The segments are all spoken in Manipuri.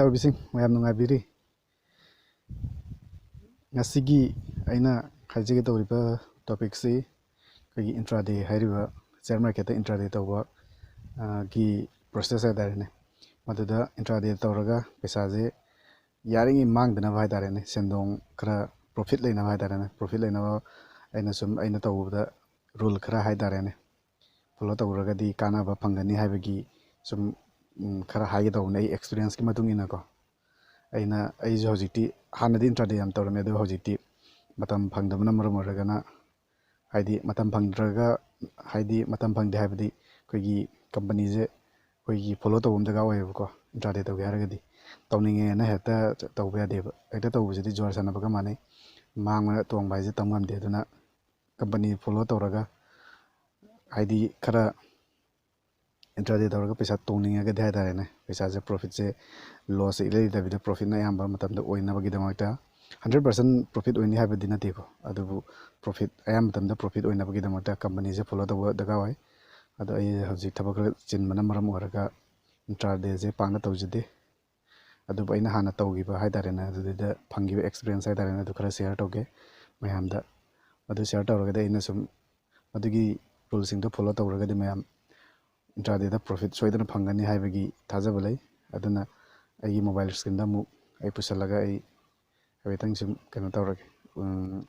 ꯏꯇꯥꯎꯕꯤꯁꯤꯡ ꯃꯌꯥꯝ ꯅꯨꯡꯉꯥꯏꯕꯤꯔꯤ ꯉꯁꯤꯒꯤ ꯑꯩꯅ ꯍꯥꯏꯖꯒꯦ ꯇꯧꯔꯤꯕ ꯇꯣꯄꯤꯛꯁꯤ ꯑꯩꯈꯣꯏꯒꯤ intraday ꯍꯥꯏꯔꯤꯕ ꯁꯦꯌꯔ ꯃꯥꯔꯀꯦꯠꯇ intraday ꯇꯧꯕ ꯒꯤ ꯄ꯭ꯔꯣꯁꯦꯁ ꯍꯥꯏꯇꯥꯔꯦꯅꯦ ꯃꯗꯨꯗ intraday ꯇꯧꯔꯒ ꯄꯩꯁꯥꯁꯦ ꯌꯥꯔꯤꯉꯩ ꯃꯥꯡꯗꯅꯕ ꯍꯥꯏꯇꯥꯔꯦꯅꯦ ꯁꯦꯟꯗꯣꯡ ꯈꯔ ꯄ꯭ꯔꯣꯐꯤꯠ ꯂꯩꯅꯕ ꯍꯥꯏꯇꯥꯔꯦꯅꯦ ꯄ꯭ꯔꯣꯐꯤꯠ ꯂꯩꯅꯕ ꯑꯩꯅ ꯇꯧꯕꯗ ꯔꯨꯜ ꯈꯔ ꯍꯥꯏꯇꯥꯔꯦꯅꯦ ꯐꯣꯂꯣ ꯇꯧꯔꯒꯗꯤ ꯀꯥꯟꯅꯕ ꯐꯪꯒꯅꯤ ꯍꯥꯏꯕꯒꯤ ꯁꯨꯝ ꯈꯔ ꯍꯥꯏꯒꯦ ꯇꯧꯕꯅꯦ ꯑꯩ ꯑꯦꯛꯁꯄꯤꯔꯤꯌꯦꯟꯁꯀꯤ ꯃꯇꯨꯡ ꯏꯟꯅꯀꯣ ꯑꯩꯁꯨ ꯍꯧꯖꯤꯛꯇꯤ ꯍꯥꯟꯅꯗꯤ intraday ꯌꯥꯝ ꯇꯧꯔꯝꯃꯦ ꯑꯗꯨ ꯍꯧꯖꯤꯛꯇꯤ ꯃꯇꯝ ꯐꯪꯗꯕꯅ ꯃꯔꯝ ꯑꯣꯏꯔꯒꯅ ꯍꯥꯏꯗꯤ ꯃꯇꯝ ꯐꯪꯗꯦ ꯍꯥꯏꯕꯗꯤ ꯑꯩꯈꯣꯏꯒꯤ ꯀꯝꯄꯅꯤꯁꯦ ꯑꯩꯈꯣꯏꯒꯤ ꯐꯣꯂꯣ ꯇꯧꯕ ꯑꯃ ꯗꯔꯀꯥꯔ ꯑꯣꯏꯌꯦꯕꯀꯣ intraday ꯇꯧꯒꯦ ꯍꯥꯏꯔꯒꯗꯤ ꯇꯧꯅꯤꯡꯉꯦꯅ ꯍꯦꯛꯇ ꯇꯧꯕ ꯌꯥꯗꯦꯕ ꯍꯦꯛꯇ ꯇꯧꯕꯁꯤꯗꯤ ꯖꯨꯋꯥꯔ ꯁꯥꯟꯅꯕꯒ ꯃꯥꯟꯅꯩ ꯃꯥꯡꯕ ꯇꯣꯡꯕ ꯍꯥꯏꯁꯦ ꯇꯝ ꯉꯝꯗꯦ ꯑꯗꯨꯅ ꯀꯝꯄꯅꯤ ꯐꯣꯂꯣ ꯇꯧꯔꯒ ꯍꯥꯏꯗꯤ ꯈꯔ intraday ꯇꯧꯔꯒ ꯄꯩꯁꯥ ꯇꯣꯡꯅꯤꯡꯉꯒꯗꯤ ꯍꯥꯏꯇꯥꯔꯦꯅꯦ ꯄꯩꯁꯥꯁꯦ ꯄ꯭ꯔꯣꯐꯤꯠꯁꯦ ꯂꯣꯁꯁꯦ ꯏꯂꯩ ꯂꯩꯇꯕꯤꯗ ꯄ꯭ꯔꯣꯐꯤꯠꯅ ꯑꯌꯥꯝꯕ ꯃꯇꯝꯗ ꯑꯣꯏꯅꯕꯒꯤꯗꯃꯛꯇ 100% ꯄ꯭ꯔꯣꯐꯤꯠ ꯑꯣꯏꯅꯤ ꯍꯥꯏꯕꯗꯤ ꯅꯠꯇꯦꯀꯣ ꯑꯗꯨꯕꯨ ꯄ꯭ꯔꯣꯐꯤꯠ ꯑꯌꯥꯝꯕ ꯃꯇꯝꯗ ꯄ꯭ꯔꯣꯐꯤꯠ ꯑꯣꯏꯅꯕꯒꯤꯗꯃꯛꯇ ꯀꯝꯄꯅꯤꯁꯦ ꯐꯣꯂꯣ ꯇꯧꯕ ꯗꯔꯀꯥꯔ ꯑꯣꯏ ꯑꯗꯣ ꯑꯩ ꯍꯧꯖꯤꯛ ꯊꯕꯛ ꯈꯔ ꯆꯤꯟꯕꯅ ꯃꯔꯝ ꯑꯣꯏꯔꯒ intraday ꯄꯥꯛꯅ ꯇꯧꯖꯗꯦ ꯑꯗꯨꯕꯨ ꯑꯩꯅ ꯍꯥꯟꯅ ꯇꯧꯈꯤꯕ ꯍꯥꯏꯇꯥꯔꯦꯅꯦ ꯑꯗꯨꯗ ꯐꯪꯈꯤꯕ ꯑꯦꯛꯁꯄꯤꯔꯤꯌꯦꯟꯁ ꯍꯥꯏꯇꯥꯔꯦꯅꯦ ꯑꯗꯨ ꯈꯔ ꯁꯤꯌꯔ ꯇꯧꯒꯦ ꯃꯌꯥꯝꯗ ꯑꯗꯨ ꯁꯤꯌꯔ ꯇꯧꯔꯒꯗꯤ ꯑꯩꯅ ꯁꯨꯝ ꯃꯗꯨꯒꯤ ꯔꯨꯜꯁꯤꯡꯗꯣ ꯐꯣꯂꯣ ꯇꯧꯔꯒꯗꯤ ꯃꯌꯥꯝ intraday ꯄ꯭ꯔꯣꯐꯤꯠ ꯁꯣꯏꯗꯅ ꯐꯪꯒꯅꯤ ꯍꯥꯏꯕꯒꯤ ꯊꯥꯖꯕ ꯂꯩ ꯑꯗꯨꯅ ꯑꯩꯒꯤ ꯃꯣꯕꯥꯏꯜ ꯁ꯭ꯀ꯭ꯔꯤꯟꯗ ꯑꯃꯨꯛ ꯑꯩ ꯄꯨꯁꯜꯂꯒ ꯑꯩ ꯍꯥꯏꯐꯦꯠꯇꯪ ꯁꯨꯝ ꯀꯩꯅꯣ ꯇꯧꯔꯒꯦ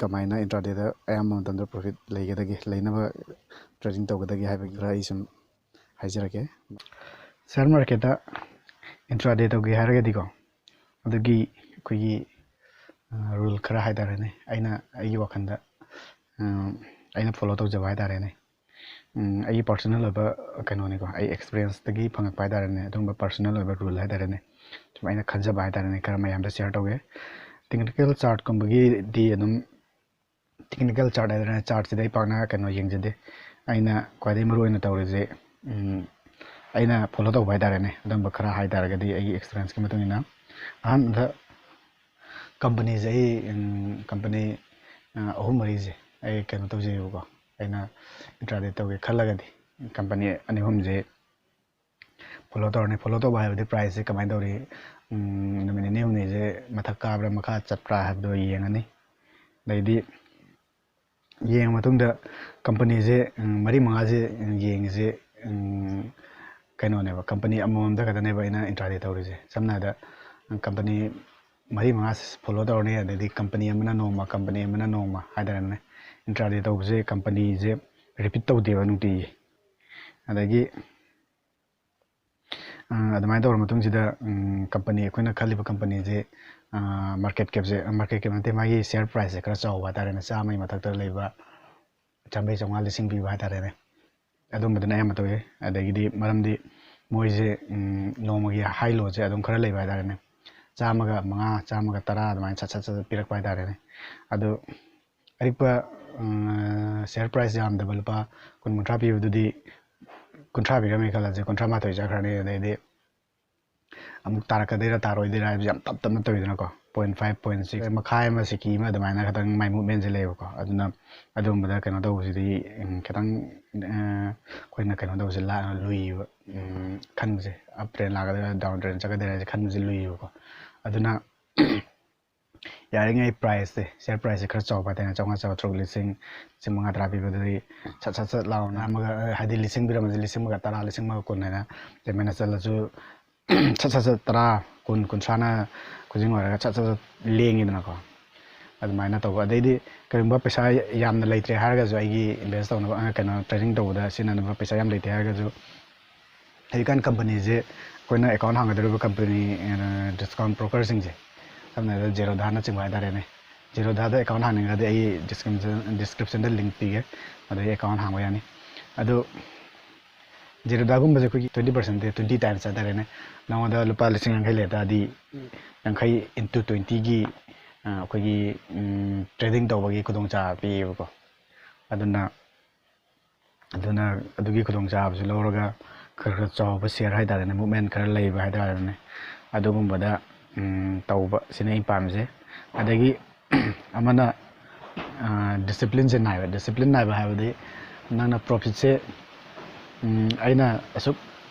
ꯀꯃꯥꯏꯅ intraday ꯑꯌꯥꯝꯕ ꯃꯇꯝꯗ ꯄ꯭ꯔꯣꯐꯤꯠ ꯂꯩꯅꯕ ꯇ꯭ꯔꯦꯗꯤꯡ ꯇꯧꯒꯗꯒꯦ ꯍꯥꯏꯕꯒꯤ ꯈꯔ ꯑꯩ ꯁꯨꯝ ꯍꯥꯏꯖꯔꯛꯀꯦ ꯁꯦꯌꯔ ꯃꯥꯔꯀꯦꯠꯇ intraday ꯇꯧꯒꯦ ꯍꯥꯏꯔꯒꯗꯤꯀꯣ ꯑꯗꯨꯒꯤ ꯑꯩꯈꯣꯏꯒꯤ ꯔꯨꯜ ꯈꯔ ꯍꯥꯏꯇꯥꯔꯦꯅꯦ ꯑꯩꯒꯤ ꯋꯥꯈꯜꯗ ꯑꯩꯅ ꯐꯣꯂꯣ ꯇꯧꯖꯕ ꯍꯥꯏꯇꯥꯔꯦꯅꯦ ꯑꯩꯒꯤ ꯄꯥꯔꯁꯣꯅꯦꯜ ꯑꯣꯏꯕ ꯀꯩꯅꯣꯅꯤꯀꯣ ꯑꯩ ꯑꯦꯛꯁꯄꯤꯔꯤꯌꯦꯟꯁꯇꯒꯤ ꯐꯪꯉꯛꯄ ꯍꯥꯏꯇꯥꯔꯦꯅꯦ ꯑꯗꯨꯒꯨꯝꯕ ꯄꯥꯔꯁꯣꯅꯦꯜ ꯑꯣꯏꯕ ꯔꯨꯜ ꯍꯥꯏꯇꯥꯔꯦꯅꯦ ꯁꯨꯝ ꯑꯩꯅ ꯈꯟꯖꯕ ꯍꯥꯏꯇꯥꯔꯦꯅꯦ ꯈꯔ ꯃꯌꯥꯝꯗ ꯁꯤꯌꯔ ꯇꯧꯒꯦ ꯇꯦꯛꯅꯤꯀꯦꯜ ꯆꯥꯔꯠꯀꯨꯝꯕꯒꯤꯗꯤ ꯑꯗꯨꯝ ꯇꯦꯛꯅꯤꯀꯦꯜ ꯆꯥꯔꯠ ꯍꯥꯏꯗꯅ ꯆꯥꯔꯠꯁꯤꯗ ꯑꯩ ꯄꯥꯛꯅ ꯌꯦꯡꯖꯗꯦ ꯑꯩꯅ ꯈ꯭ꯋꯥꯏꯗꯒꯤ ꯃꯔꯨ ꯑꯣꯏꯅ ꯇꯧꯔꯤꯁꯦ ꯑꯩꯅ ꯐꯣꯂꯣ ꯇꯧꯕ ꯍꯥꯏꯇꯥꯔꯦꯅꯦ ꯑꯗꯨꯝꯕ ꯈꯔ ꯍꯥꯏꯇꯥꯔꯒꯗꯤ ꯑꯩꯒꯤ ꯑꯦꯛꯁꯄꯤꯔꯤꯌꯦꯟꯁꯀꯤ ꯃꯇꯨꯡ ꯏꯟꯅ ꯑꯍꯥꯟꯕꯗ ꯀꯝꯄꯅꯤꯁꯦ ꯑꯩ ꯀꯝꯄꯅꯤ ꯑꯍꯨꯝ ꯃꯔꯤꯁꯦ ꯑꯩ ꯀꯩꯅꯣ ꯇꯧꯖꯩꯕꯀꯣ ꯑꯩꯅ intraday ꯇꯧꯒꯦ ꯈꯜꯂꯒꯗꯤ ꯀꯝꯄꯅꯤ ꯑꯅꯤ ꯑꯍꯨꯝꯁꯦ ꯐꯣꯂꯣ ꯇꯧꯔꯅꯤ ꯐꯣꯂꯣ ꯇꯧꯕ ꯍꯥꯏꯕꯗꯤ ꯄ꯭ꯔꯥꯏꯁꯁꯦ ꯀꯃꯥꯏꯅ ꯇꯧꯔꯤ ꯅꯨꯃꯤꯠ ꯅꯤꯅꯤ ꯍꯨꯝꯅꯤꯁꯦ ꯃꯊꯛ ꯀꯥꯕ꯭ꯔꯥ ꯃꯈꯥ ꯆꯠꯄ꯭ꯔꯥ ꯍꯥꯏꯕꯗꯣ ꯌꯦꯡꯉꯅꯤ ꯑꯗꯩꯗꯤ ꯌꯦꯡꯉ ꯃꯇꯨꯡꯗ ꯀꯝꯄꯅꯤꯁꯦ ꯃꯔꯤ ꯃꯉꯥꯁꯦ ꯌꯦꯡꯉꯤꯁꯦ ꯀꯩꯅꯣꯅꯦꯕ ꯀꯝꯄꯅꯤ ꯑꯃꯃꯝꯗ ꯈꯛꯇꯅꯦꯕ ꯑꯩꯅ intraday ꯇꯧꯔꯤꯁे ꯁꯝꯅ ꯍꯥꯏꯔꯕꯗ ꯀꯝꯄꯅꯤ ꯃꯔꯤ ꯃꯉꯥ ꯐꯣꯂꯣ ꯇꯧꯔꯅꯤ ꯑꯗꯩꯗꯤ ꯀꯝꯄꯅꯤ ꯑꯃꯅ ꯅꯣꯡꯃ ꯍꯥꯏꯇꯥꯔꯦꯅꯦ intraday ꯇꯧꯕꯁꯦ ꯀꯝꯄꯅꯤꯁꯦ ꯔꯤꯄꯤꯠ ꯇꯧꯗꯦꯕ ꯅꯨꯡꯇꯤꯒꯤ ꯑꯗꯒꯤ ꯑꯗꯨꯃꯥꯏꯅ ꯇꯧꯔ ꯃꯇꯨꯡꯁꯤꯗ ꯑꯩꯈꯣꯏꯅ ꯈꯜꯂꯤꯕ ꯀꯝꯄꯅꯤꯁꯦ ꯃꯥꯔꯀꯦꯠ ꯀꯦꯞ ꯅꯠꯇꯦ ꯃꯥꯒꯤ ꯁꯤꯌꯔ ꯄ꯭ꯔꯥꯏꯁꯁꯦ ꯈꯔ ꯆꯥꯎꯕ ꯍꯥꯏꯇꯥꯔꯦꯅꯦ 100ꯒꯤ ꯃꯊꯛꯇ ꯂꯩꯕ 100, 150, 100 ꯄꯤꯕ ꯍꯥꯏꯇꯥꯔꯦꯅꯦ ꯑꯗꯨꯝꯕꯗꯨꯅ ꯑꯌꯥꯝꯕ ꯇꯧꯋꯤ ꯑꯗꯒꯤꯗꯤ ꯃꯔꯝꯗꯤ ꯃꯣꯏꯁꯦ ꯅꯣꯡꯃꯒꯤ ꯍꯥꯏ ꯂꯣꯁꯦ ꯑꯗꯨꯝ ꯈꯔ ꯂꯩꯕ ꯍꯥꯏꯇꯥꯔꯦꯅꯦ 100ꯒ 5, 100ꯒ 10 ꯑꯗꯨꯃꯥꯏꯅ ꯁꯠ ꯄꯤꯔꯛꯄ ꯍꯥꯏꯇꯥꯔꯦꯅꯦ ꯑꯗꯨ ꯑꯔꯤꯛꯄ ꯁꯤꯌꯔ ꯄ꯭ꯔꯥꯏꯁ ꯌꯥꯝꯗꯕ ꯂꯨꯄꯥ 20, 30 ꯄꯤꯕꯗꯨꯗꯤ 30 ꯄꯤꯔꯝꯃꯦ ꯈꯜꯂꯁꯦ 30-32 ꯆꯠꯈ꯭ꯔꯅꯤ ꯑꯗꯩꯗꯤ ꯑꯃꯨꯛ ꯇꯥꯔꯛꯀꯗꯣꯏꯔꯥ ꯇꯥꯔꯣꯏꯗꯣꯏꯔꯥ ꯍꯥꯏꯕꯁꯦ ꯌꯥꯝ ꯇꯞꯅ ꯇꯧꯋꯤꯗꯅꯀꯣ 0.5, 0.6 ꯃꯈꯥꯏ ꯑꯃ ꯁꯤꯀꯤ ꯑꯃ ꯑꯗꯨꯃꯥꯏꯅ ꯈꯤꯇꯪ ꯃꯥꯏ ꯃꯨꯞꯃꯦꯟꯁꯦ ꯂꯩꯌꯦꯕꯀꯣ ꯑꯗꯨꯅ ꯑꯗꯨꯒꯨꯝꯕꯗ ꯀꯩꯅꯣ ꯇꯧꯕꯁꯤꯗꯤ ꯈꯤꯇꯪ ꯑꯩꯈꯣꯏꯅ ꯀꯩꯅꯣ ꯇꯧꯕꯁꯦ ꯂꯨꯏꯌꯦꯕ ꯈꯟꯕꯁꯦ ꯑꯞ ꯇ꯭ꯔꯦꯟ ꯂꯥꯛꯀꯗꯣꯏꯔꯥ ꯗꯥꯎꯟ ꯇ꯭ꯔꯦꯟ ꯆꯠꯀꯗꯣꯏꯔꯥ ꯍꯥꯏꯁꯦ ꯈꯟꯕꯁꯦ ꯂꯨꯏꯌꯦꯕꯀꯣ ꯑꯗꯨꯅ ꯌꯥꯔꯤꯉꯩ ꯄ꯭ꯔꯥꯏꯁꯁꯦ ꯁꯤꯌꯔ ꯄ꯭ꯔꯥꯏꯁꯁꯦ ꯈꯔ ꯆꯥꯎꯕ ꯍꯥꯏꯇꯥꯔꯦ 500, 600, 100, 500, 10 ꯄꯤꯕꯗꯨꯗꯤ ꯁꯠ ꯂꯥꯎꯅ ꯑꯃꯒ ꯍꯥꯏꯗꯤ 1000 ꯄꯤꯔꯝꯃꯁꯦ 1,000, 10, 1,000, 10, 1,000 ꯍꯥꯏꯅ ꯄꯦꯃꯦꯟꯅ ꯆꯠꯂꯁꯨ ꯁꯠ 10, 20, 30ꯅ ꯈꯨꯖꯤꯡ ꯑꯣꯏꯔꯒ ꯁꯠ ꯂꯦꯡꯉꯤꯗꯅꯀꯣ ꯑꯗꯨꯃꯥꯏꯅ ꯇꯧꯕ ꯑꯗꯩꯗꯤ ꯀꯔꯤꯒꯨꯝꯕ ꯄꯩꯁా ꯌꯥꯝꯅ ꯂꯩꯇ꯭ꯔꯦ ꯍꯥꯏꯔꯒꯁꯨ ꯑꯩꯒꯤ ꯏꯟꯚꯦꯁ ꯇꯧꯅꯕ ꯀꯩꯅꯣ ꯇ꯭ꯔꯦꯗꯤꯡ ꯇꯧꯕꯗ ꯁꯤꯖꯤꯟꯅꯅꯕ ꯄꯩꯁా ꯌꯥꯝ ꯂꯩꯇꯦ ꯍꯥꯏꯔꯒꯁꯨ ꯍꯧꯖꯤꯛꯀꯥꯟ ꯀꯝꯄꯅꯤꯁꯦ ꯑꯩꯈꯣꯏꯅ ꯑꯦꯀꯥꯎꯟ ꯍꯥꯡꯒꯗꯧꯔꯤꯕ ꯀꯝꯄꯅꯤ ꯗꯤꯁꯀꯥꯎꯟ ꯕ꯭ꯔꯣꯀꯔꯁꯤꯡꯁꯦ ꯁꯝꯅ ꯍꯥꯏꯔꯕꯗ ꯖꯦꯔꯣꯗꯥꯅꯆꯤꯡꯕ ꯍꯥꯏꯇꯥꯔꯦꯅꯦ ꯖꯦꯔꯣꯗꯥꯗ ꯑꯦꯀꯥꯎꯟ ꯍꯥꯡꯅꯤꯡꯉꯗꯤ ꯑꯩ ꯗꯤꯁꯀ꯭ꯔꯤꯞꯁꯟꯗ ꯂꯤꯡꯛ ꯄꯤꯒꯦ ꯑꯗꯒꯤ ꯑꯦꯀꯥꯎꯟ ꯍꯥꯡꯕ ꯌꯥꯅꯤ ꯑꯗꯨ ꯖꯦꯔꯣꯗꯥꯒꯨꯝꯕꯁꯦ ꯑꯩꯈꯣꯏꯒꯤ 20% 20 ꯇꯥꯏꯝꯁ ꯍꯥꯏꯇꯥꯔꯦꯅꯦ ꯅꯉꯣꯟꯗ ꯂꯨꯄꯥ 50,000 ꯂꯩ ꯇꯥꯔꯗꯤ 50 × 20ꯒꯤ ꯑꯩꯈꯣꯏꯒꯤ ꯇ꯭ꯔꯦꯗꯤꯡ ꯇꯧꯕꯒꯤ ꯈꯨꯗꯣꯡꯆꯥꯕ ꯄꯤꯌꯦꯕꯀꯣ ꯑꯗꯨꯅ ꯑꯗꯨꯒꯤ ꯈꯨꯗꯣꯡꯆꯥꯕꯁꯨ ꯂꯧꯔꯒꯈꯔ ꯆꯥꯎꯕ ꯁꯤꯌꯔ ꯍꯥꯏꯇꯥꯔꯦꯅꯦ ꯃꯨꯞꯃꯦꯟ ꯈꯔ ꯂꯩꯕ ꯍꯥꯏꯇꯥꯔꯦꯅꯦ ꯑꯗꯨꯒꯨꯝꯕꯗ ꯇꯧꯕ ꯁꯤꯅ ꯑꯩꯅ ꯄꯥꯝꯃꯤꯁꯦ ꯑꯗꯒꯤ ꯑꯃꯅ ꯗꯤꯁꯤꯄ꯭ꯂꯤꯟꯁꯦ ꯗꯤꯁꯤꯄ꯭ꯂꯤꯟ ꯅꯥꯏꯕ ꯍꯥꯏꯕꯗꯤ ꯅꯪꯅ ꯄ꯭ꯔꯣꯐꯤꯠꯁꯦ ꯑꯩꯅ ꯑꯁꯨꯛ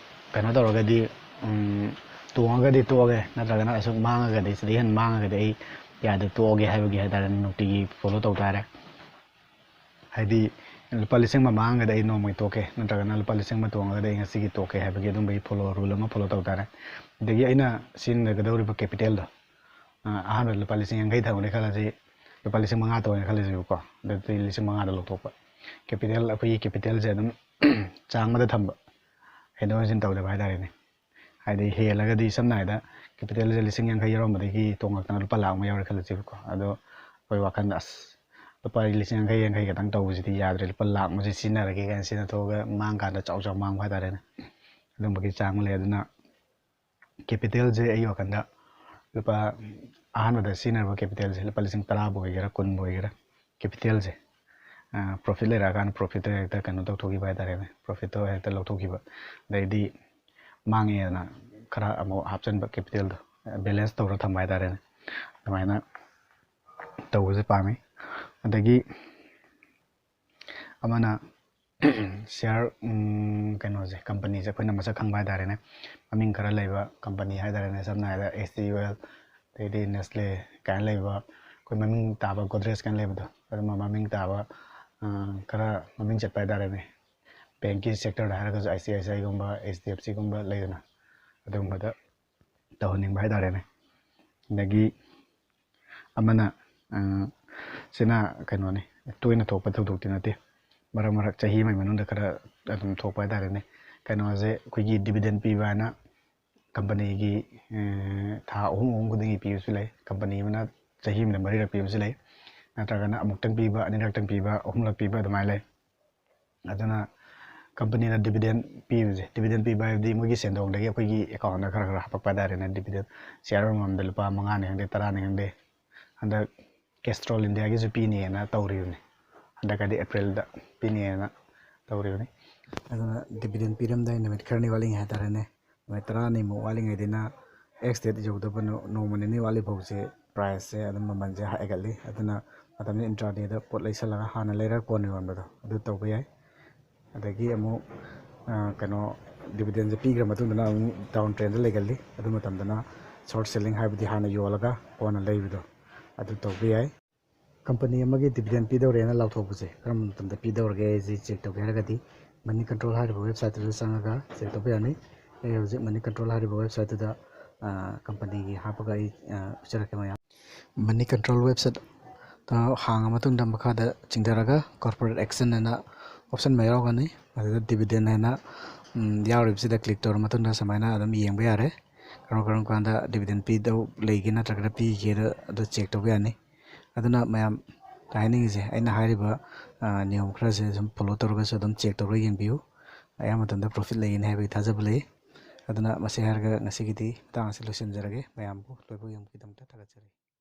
ꯀꯩꯅꯣ ꯇꯧꯔꯒꯗꯤ ꯇꯣꯡꯉꯒꯗꯤ ꯇꯣꯛꯑꯒꯦ ꯅꯠꯇ꯭ꯔꯒꯅ ꯑꯁꯨꯛ ꯃꯥꯡꯉꯒꯗꯤ ꯁꯤꯗꯩ ꯍꯦꯟꯅ ꯃꯥꯡꯉꯒꯗꯤ ꯑꯩ ꯌꯥꯗꯦ ꯇꯣꯛꯑꯒꯦ ꯍꯥꯏꯕꯒꯤ ꯍꯥꯏꯇꯥꯔꯦ ꯅꯨꯡꯇꯤꯒꯤ ꯐꯣꯂꯣ ꯇꯧ ꯇꯥꯔꯦ ꯍꯥꯏꯗꯤ ꯂꯨꯄꯥ 1,000 ꯃꯥꯡꯉꯒꯗꯤ ꯑꯩ ꯅꯣꯡꯃꯒꯤ ꯇꯣꯛꯀꯦ ꯅꯠꯇ꯭ꯔꯒꯅ ꯂꯨꯄꯥ 1,000 ꯇꯣꯡꯉꯒꯗꯤ ꯑꯩ ꯉꯁꯤꯒꯤ ꯇꯣꯛꯀꯦ ꯍꯥꯏꯕꯒꯤ ꯑꯗꯨꯝꯕꯒꯤ ꯔꯨꯜ ꯑꯃ ꯐꯣꯂꯣ ꯇꯧ ꯇꯥꯔꯦ ꯑꯗꯒꯤ ꯑꯩꯅ ꯁꯤꯖꯤꯟꯅꯒꯗꯧꯔꯤꯕ ꯀꯦꯄꯤꯇꯦꯜꯗꯣ ꯑꯍꯥꯟꯕꯗ ꯂꯨꯄꯥ 50,000 ꯊꯝꯃꯨꯔꯦ ꯈꯜꯂꯁꯤ ꯂꯨꯄꯥ 5,000 ꯇꯧꯔꯦ ꯈꯜꯂꯁꯤꯕꯀꯣ ꯑꯗꯨꯗꯤ 5,000 ꯂꯧꯊꯣꯛꯄ ꯀꯦꯄꯤꯇꯦꯜ ꯑꯩꯈꯣꯏꯒꯤ ꯀꯦꯄꯤꯇꯦꯜꯁꯦ ꯑꯗꯨꯝ ꯆꯥꯡ ꯑꯃꯗ ꯊꯝꯕ ꯍꯦꯟꯗꯣꯛ ꯍꯦꯟꯖꯤꯟ ꯇꯧꯗꯕ ꯍꯥꯏꯇꯥꯔꯦꯅꯦ ꯍꯥꯏꯗꯤ ꯍꯦꯜꯂꯒꯗꯤ ꯁꯝꯅ ꯍꯥꯏꯔꯕꯗ ꯀꯦꯄꯤꯇꯦꯜꯁꯦ 50,000 ꯌꯥꯎꯔꯝꯕꯗꯒꯤ ꯇꯣꯡꯉꯛꯇꯅ ꯂꯨꯄꯥ 1,00,000 ꯌꯥꯎꯔꯦ ꯈꯜꯂꯁꯤꯕꯀꯣ ꯑꯗꯣ ꯑꯩꯈꯣꯏ ꯋꯥꯈꯜꯗ ꯑꯁ ꯂꯨꯄꯥ 50,000 ꯈꯛꯇꯪ ꯇꯧꯕꯁꯤꯗꯤ ꯌꯥꯗ꯭ꯔꯦ ꯂꯨꯄꯥ 1,00,000 ꯁꯤꯖꯤꯟꯅꯔꯒꯦ ꯀꯥꯏꯅ ꯁꯤꯖꯤꯟꯅꯊꯣꯛꯑꯒ ꯃꯥꯡꯀꯥꯟꯗ ꯆꯥꯎ ꯃꯥꯡꯕ ꯍꯥꯏꯇꯥꯔꯦꯅꯦ ꯑꯗꯨꯝꯕꯒꯤ ꯆꯥꯡ ꯂꯩ ꯑꯗꯨꯅ ꯀꯦꯄꯤꯇꯦꯜꯁꯦ ꯑꯩꯒꯤ ꯋꯥꯈꯜꯗ ꯂꯨꯄꯥ ꯑꯍꯥꯟꯕꯗ ꯁꯤꯖꯤꯟꯅꯔꯤꯕ ꯀꯦꯄꯤꯇꯦꯜꯁꯦ ꯂꯨꯄꯥ 10,000ꯕꯨ ꯑꯣꯏꯒꯦꯔꯥ 10ꯕꯨ ꯑꯣꯏꯒꯦꯔꯥ ꯀꯦꯄꯤꯇꯦꯜꯁꯦ ꯄ꯭ꯔꯣꯐꯤꯠ ꯂꯩꯔꯛꯑꯀꯥꯟꯗ ꯄ꯭ꯔꯣꯐꯤꯠꯇꯣ ꯍꯦꯛꯇ ꯀꯩꯅꯣ ꯇꯧꯊꯣꯛꯈꯤꯕ ꯍꯥꯏꯇꯥꯔꯦꯅꯦ ꯄ꯭ꯔꯣꯐꯤꯠꯇꯣ ꯍꯦꯛꯇ ꯂꯧꯊꯣꯛꯈꯤꯕ ꯑꯗꯩꯗꯤ ꯃꯥꯡꯉꯦꯅ ꯈꯔ ꯑꯃꯨꯛ ꯍꯥꯞꯆꯤꯟꯕ ꯀꯦꯄꯤꯇꯦꯜꯗꯣ ꯕꯦꯂꯦꯟꯁ ꯇꯧꯔ ꯊꯝꯕ ꯍꯥꯏꯇꯥꯔꯦꯅꯦ ꯑꯗꯨꯃꯥꯏꯅ ꯇꯧꯕꯁꯦ ꯄꯥꯝꯃꯤ ꯑꯗꯒꯤ ꯑꯃꯅ ꯁꯤꯌꯥꯔ ꯀꯩꯅꯣꯁꯦ ꯀꯝꯄꯅꯤꯁꯦ ꯑꯩꯈꯣꯏꯅ ꯃꯁꯛ ꯈꯪꯕ ꯍꯥꯏꯇꯥꯔꯦꯅꯦ ꯃꯃꯤꯡ ꯈꯔ ꯂꯩꯕ ꯀꯝꯄꯅꯤ ꯍꯥꯏꯇꯥꯔꯦꯅꯦ ꯁꯝꯅ ꯍꯥꯏꯔꯕꯗ HDFL ꯑꯗꯩꯗꯤ ꯅꯦꯁꯂꯦ ꯀꯥꯏꯅ ꯂꯩꯕ ꯑꯩꯈꯣꯏ ꯃꯃꯤꯡ ꯇꯥꯕ ꯒꯣꯗ꯭ꯔꯦꯖ ꯀꯥꯏꯅ ꯂꯩꯕꯗꯣ ꯑꯗꯨꯝꯕ ꯃꯃꯤꯡ ꯇꯥꯕ ꯈꯔ ꯃꯃꯤꯡ ꯆꯠꯄ ꯍꯥꯏꯇꯥꯔꯦꯅꯦ ꯕꯦꯡꯀꯤ ꯁꯦꯛꯇꯔꯗ ꯍꯥꯏꯔꯒꯁꯨ ICICIꯒꯨꯝꯕ HDFCꯒꯨꯝꯕ ꯂꯩꯗꯅ ꯑꯗꯨꯒꯨꯝꯕꯗ ꯇꯧꯍꯟꯅꯤꯡꯕ ꯍꯥꯏꯇꯥꯔꯦꯅꯦ ꯑꯗꯒꯤ ꯑꯃꯅ ꯁꯤꯅ ꯀꯩꯅꯣꯅꯤ ꯇꯣꯏꯅ ꯊꯣꯛꯄ ꯊꯧꯗꯣꯛꯇꯤ ꯅꯠꯇꯦ ꯃꯔꯛ ꯆꯍꯤ ꯑꯃꯒꯤ ꯃꯅꯨꯡꯗ ꯈꯔ ꯑꯗꯨꯝ ꯊꯣꯛꯄ ꯍꯥꯏꯇꯥꯔꯦꯅꯦ ꯀꯩꯅꯣꯁꯦ ꯑꯩꯈꯣꯏꯒꯤ ꯗꯤꯕꯤꯗꯦꯟ ꯄꯤꯕ ꯍꯥꯏꯅ ꯀꯝꯄꯅꯤꯒꯤ ꯊꯥ ꯑꯍꯨꯝ ꯈꯨꯗꯤꯡꯒꯤ ꯄꯤꯕꯁꯨ ꯂꯩ ꯀꯝꯄꯅꯤ ꯑꯃꯅ ꯆꯍꯤ ꯑꯃꯗ 3 ꯔꯛ ꯄꯤꯕꯁꯨ ꯂꯩ ꯅꯠꯇ꯭ꯔꯒꯅ ꯑꯃꯨꯛꯇꯪ ꯄꯤꯕ 2 ꯔꯛꯇꯪ ꯄꯤꯕ 3 ꯔꯛ ꯄꯤꯕ ꯑꯗꯨꯃꯥꯏꯅ ꯂꯩ ꯑꯗꯨꯅ ꯀꯝꯄꯅꯤꯅ ꯗꯤꯕꯤꯗꯦꯟ ꯄꯤꯕꯁꯦ ꯗꯤꯕꯤꯗꯦꯟ ꯄꯤꯕ ꯍꯥꯏꯕꯗꯤ ꯃꯣꯏꯒꯤ ꯁꯦꯟꯗꯣꯡꯗꯒꯤ ꯑꯩꯈꯣꯏꯒꯤ ꯑꯦꯀꯥꯎꯟꯗ ꯈꯔ ꯍꯥꯞꯄꯛꯄ ꯍꯥꯏꯇꯥꯔꯦꯅꯦ ꯗꯤꯕꯤꯗꯦꯟ ꯁꯤꯌꯥꯔ ꯑꯃꯃꯝꯗ ꯂꯨꯄꯥ 5ꯅꯤ ꯈꯪꯗꯦ 10ꯅꯤ ꯈꯪꯗꯦ ꯍꯟꯗꯛ ꯀꯦꯁꯇ꯭ꯔꯣꯜ ꯏꯟꯗꯤꯌꯥꯒꯤꯁꯨ ꯄꯤꯅꯦꯅ ꯇꯧꯔꯤꯕꯅꯤ ꯍꯟꯗꯛꯀꯗꯤ ꯑꯦꯄ꯭ꯔꯤꯜꯗ ꯄꯤꯅꯦꯅ ꯇꯧꯔꯤꯕꯅꯤ ꯑꯗꯨꯅ ꯗꯤꯕꯤꯗꯦꯟ ꯄꯤꯔꯝꯗꯥꯏ ꯅꯨꯃꯤꯠ ꯈꯔꯅꯤ ꯋꯥꯠꯂꯤꯉꯩ ꯍꯥꯏꯇꯥꯔꯦꯅꯦ ꯅꯨꯃꯤꯠ 10ꯅꯤꯃꯨꯛ ꯋꯥꯠꯂꯤꯉꯩꯗꯅ ꯑꯦꯛꯁ ꯗꯦꯠ ꯌꯧꯗꯕ ꯅꯣꯡꯃ ꯅꯤꯅꯤ ꯋꯥꯠꯂꯤ ꯐꯥꯎꯁꯦ ꯄ꯭ꯔꯥꯏꯁꯁꯦ ꯑꯗꯨꯝ ꯃꯃꯜꯁꯦ ꯍꯥꯏꯒꯠꯂꯤ ꯑꯗꯨꯅ ꯃꯇꯝꯗ ꯏꯟꯇ꯭ꯔꯥꯗꯦꯗ ꯄꯣꯠ ꯂꯩꯁꯜꯂꯒ ꯍꯥꯟꯅ ꯂꯩꯔꯒ ꯀꯣꯟꯅ ꯌꯣꯟꯕꯗꯣ ꯑꯗꯨ ꯇꯧꯕ ꯌꯥꯏ ꯑꯗꯒꯤ ꯑꯃꯨꯛ ꯀꯩꯅꯣ ꯗꯤꯕꯤꯗꯦꯟꯁꯦ ꯄꯤꯈ꯭ꯔ ꯃꯇꯨꯡꯗꯅ ꯑꯃꯨꯛ ꯗꯥꯎꯟ ꯇ꯭ꯔꯦꯟꯗ ꯂꯩꯒꯜꯂꯤ ꯑꯗꯨ ꯃꯇꯝꯗꯅ ꯁꯣꯔꯠ ꯁꯦꯜꯂꯤꯡ ꯍꯥꯏꯕꯗꯤ ꯍꯥꯟꯅ ꯌꯣꯜꯂꯒ ꯀꯣꯟꯅ ꯂꯩꯕꯗꯣ ꯑꯗꯨ ꯇꯧꯕ ꯌꯥꯏ ꯀꯝꯄꯅꯤ ꯑꯃꯒꯤ ꯗꯤꯕꯤꯗꯦꯟ ꯄꯤꯗꯧꯔꯦꯅ ꯂꯥꯎꯊꯣꯛꯄꯁꯦ ꯀꯔꯝꯕ ꯃꯇꯝꯗ ꯄꯤꯗꯧꯔꯒꯦ ꯍꯥꯏꯁꯤ ꯆꯦꯛ ꯇꯧꯒꯦ ꯍꯥꯏꯔꯒꯗꯤ ꯃꯅꯤ ꯀꯟꯇ꯭ꯔꯣꯜ ꯍꯥꯏꯔꯤꯕ ꯋꯦꯕꯁꯥꯏꯠꯇꯨꯗ ꯆꯪꯉꯒ ꯆꯦꯛ ꯇꯧꯕ ꯌꯥꯅꯤ ꯑꯩ ꯍꯧꯖꯤꯛ ꯃꯅꯤ ꯀꯟꯇ꯭ꯔꯣꯜ ꯍꯥꯏꯔꯤꯕ ꯋꯦꯕꯁꯥꯏꯠꯇꯨꯗ ꯀꯝꯄꯅꯤꯒꯤ ꯍꯥꯞꯄꯒ ꯑꯩ ꯎꯠꯆꯔꯛꯀꯦ ꯃꯌꯥꯝ ꯃꯅꯤ ꯀꯟꯇ꯭ꯔꯣꯜ ꯋꯦꯕꯁꯥꯏꯠ ꯍꯥꯡꯉ ꯃꯇꯨꯡꯗ ꯃꯈꯥꯗ ꯆꯤꯡꯊꯔꯒ ꯀꯣꯔꯄꯣꯔꯦꯠ ꯑꯦꯛꯁꯟ ꯍꯥꯏꯅ ꯑꯣꯞꯁꯟ ꯑꯃ ꯌꯥꯎꯔꯒꯅꯤ ꯃꯗꯨꯗ ꯗꯤꯕꯤꯗꯦꯟ ꯍꯥꯏꯅ ꯌꯥꯎꯔꯤꯕꯁꯤꯗ ꯀ꯭ꯂꯤꯛ ꯇꯧꯔ ꯃꯇꯨꯡꯗ ꯁꯨꯃꯥꯏꯅ ꯑꯗꯨꯝ ꯌꯦꯡꯕ ꯌꯥꯔꯦ ꯀꯔꯝ ꯀꯥꯟꯗ ꯗꯤꯕꯤꯗꯦꯟ ꯄꯤꯗꯧ ꯂꯩꯒꯦ ꯅꯠꯇ꯭ꯔꯒꯅ ꯄꯤꯒꯦꯗ ꯑꯗꯨ ꯆꯦꯛ ꯇꯧꯕ ꯌꯥꯅꯤ ꯑꯗꯨꯅ ꯃꯌꯥꯝ ꯍꯥꯏꯅꯤꯡꯉꯤꯁꯦ ꯑꯩꯅ ꯍꯥꯏꯔꯤꯕ ꯅꯤꯌꯣꯝ ꯈꯔꯁꯦ ꯁꯨꯝ ꯐꯣꯂꯣ ꯇꯧꯔꯒꯁꯨ ꯑꯗꯨꯝ ꯆꯦꯛ ꯇꯧꯔꯒ ꯌꯦꯡꯕꯤꯌꯨ ꯑꯌꯥꯝꯕ ꯃꯇꯝꯗ ꯄ꯭ꯔꯣꯐꯤꯠ ꯂꯩꯒꯅꯤ ꯍꯥꯏꯕꯒꯤ ꯊꯥꯖꯕ ꯂꯩ ꯑꯗꯨꯅ ꯃꯁꯤ ꯍꯥꯏꯔꯒ ꯉꯁꯤꯒꯤꯗꯤ ꯃꯇꯥꯡ ꯑꯁꯤ ꯂꯣꯏꯁꯤꯟꯖꯔꯒꯦ ꯃꯌꯥꯝꯕꯨ ꯂꯣꯏꯕ ꯌꯦꯡꯕꯒꯤꯗꯃꯛꯇ ꯊꯥꯒꯠꯆꯔꯤ